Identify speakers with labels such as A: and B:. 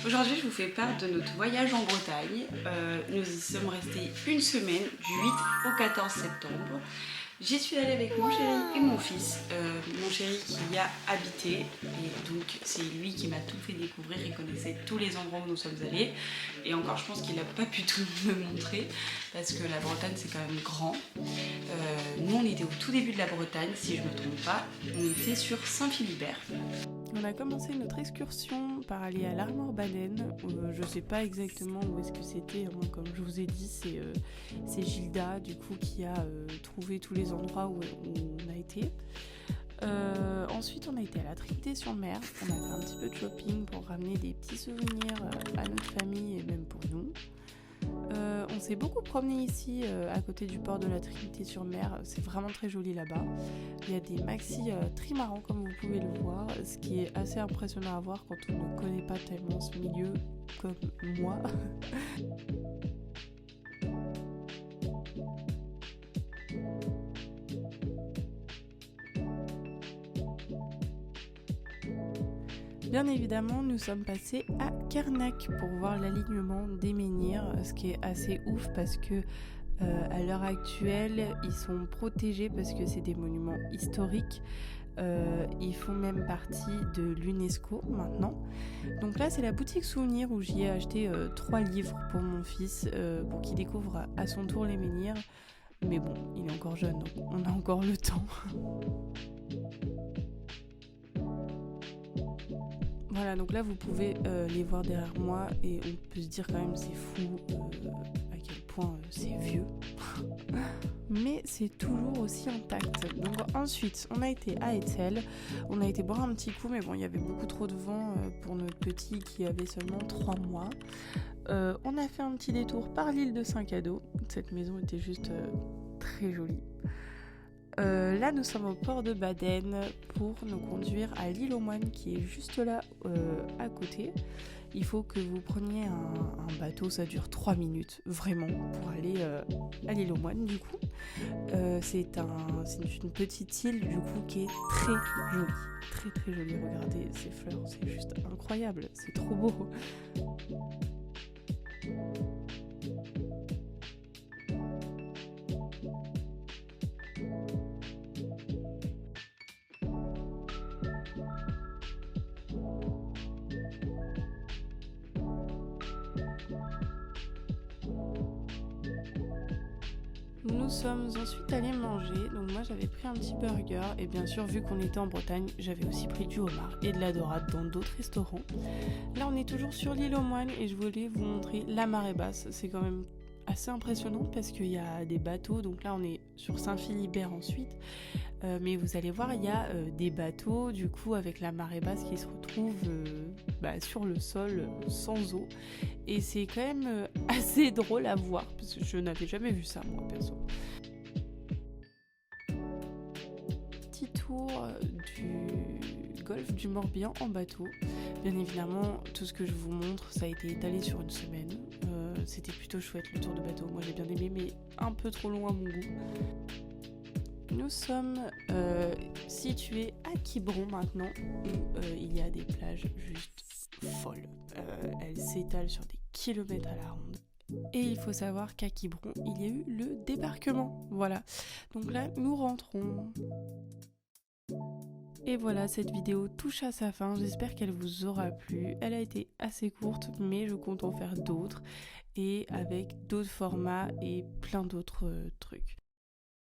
A: Aujourd'hui, je vous fais part de notre voyage en Bretagne. Nous y sommes restés une semaine, du 8 au 14 septembre. J'y suis allée avec mon chéri et mon fils. Mon chéri qui y a habité, et donc c'est lui qui m'a tout fait découvrir. Il connaissait tous les endroits où nous sommes allés. Et encore, je pense qu'il n'a pas pu tout me montrer, parce que la Bretagne, c'est quand même grand. Nous, on était au tout début de la Bretagne, si je ne me trompe pas. On était sur Saint-Philibert.
B: On a commencé notre excursion par aller à l'Armor-Baden. Je sais pas exactement où est-ce que c'était, hein. Comme je vous ai dit, c'est Gilda du coup qui a trouvé tous les endroits où on a été. Ensuite, on a été à la Trinité-sur-Mer. On a fait un petit peu de shopping pour ramener des petits souvenirs à notre famille et même pour nous. On s'est beaucoup promené ici à côté du port de la Trinité-sur-Mer, c'est vraiment très joli là-bas. Il y a des maxis trimarans comme vous pouvez le voir, ce qui est assez impressionnant à voir quand on ne connaît pas tellement ce milieu comme moi. Bien évidemment, nous sommes passés à Carnac pour voir l'alignement des menhirs, ce qui est assez ouf parce que à l'heure actuelle, ils sont protégés parce que c'est des monuments historiques. Ils font même partie de l'UNESCO maintenant. Donc là, c'est la boutique souvenir où j'y ai acheté 3 livres pour mon fils pour qu'il découvre à son tour les menhirs. Mais bon, il est encore jeune, donc on a encore le temps. Voilà, donc là vous pouvez les voir derrière moi et on peut se dire quand même c'est fou à quel point c'est vieux. Mais c'est toujours aussi intact. Donc ensuite, on a été à Hetzel, on a été boire un petit coup, mais bon, il y avait beaucoup trop de vent pour notre petit qui avait seulement 3 mois. On a fait un petit détour par l'île de Saint-Cado. Cette maison était juste très jolie. Là, nous sommes au port de Baden pour nous conduire à l'île aux Moines qui est juste là à côté. Il faut que vous preniez un bateau, ça dure 3 minutes vraiment pour aller à l'île aux Moines du coup. C'est une petite île du coup qui est très jolie. Très très jolie, regardez ces fleurs, c'est juste incroyable, c'est trop beau. Nous sommes ensuite allés manger, donc moi j'avais pris un petit burger et bien sûr vu qu'on était en Bretagne, j'avais aussi pris du homard et de la dorade dans d'autres restaurants. Là on est toujours sur l'île aux Moines et je voulais vous montrer la marée basse, c'est quand même assez impressionnant parce qu'il y a des bateaux, donc là on est sur Saint-Philibert ensuite, mais vous allez voir il y a des bateaux du coup avec la marée basse qui se retrouvent sur le sol sans eau et c'est quand même assez drôle à voir parce que je n'avais jamais vu ça moi perso. Petit tour du golfe du Morbihan en bateau. Bien évidemment, tout ce que je vous montre, ça a été étalé sur une semaine. C'était plutôt chouette le tour de bateau. Moi j'ai bien aimé, mais un peu trop long à mon goût. Nous sommes situés à Quiberon maintenant, où il y a des plages juste folles. Elles s'étalent sur des kilomètres à la ronde. Et il faut savoir qu'à Quiberon, il y a eu le débarquement. Voilà. Donc là, nous rentrons. Et voilà, cette vidéo touche à sa fin, j'espère qu'elle vous aura plu. Elle a été assez courte, mais je compte en faire d'autres, et avec d'autres formats et plein d'autres trucs.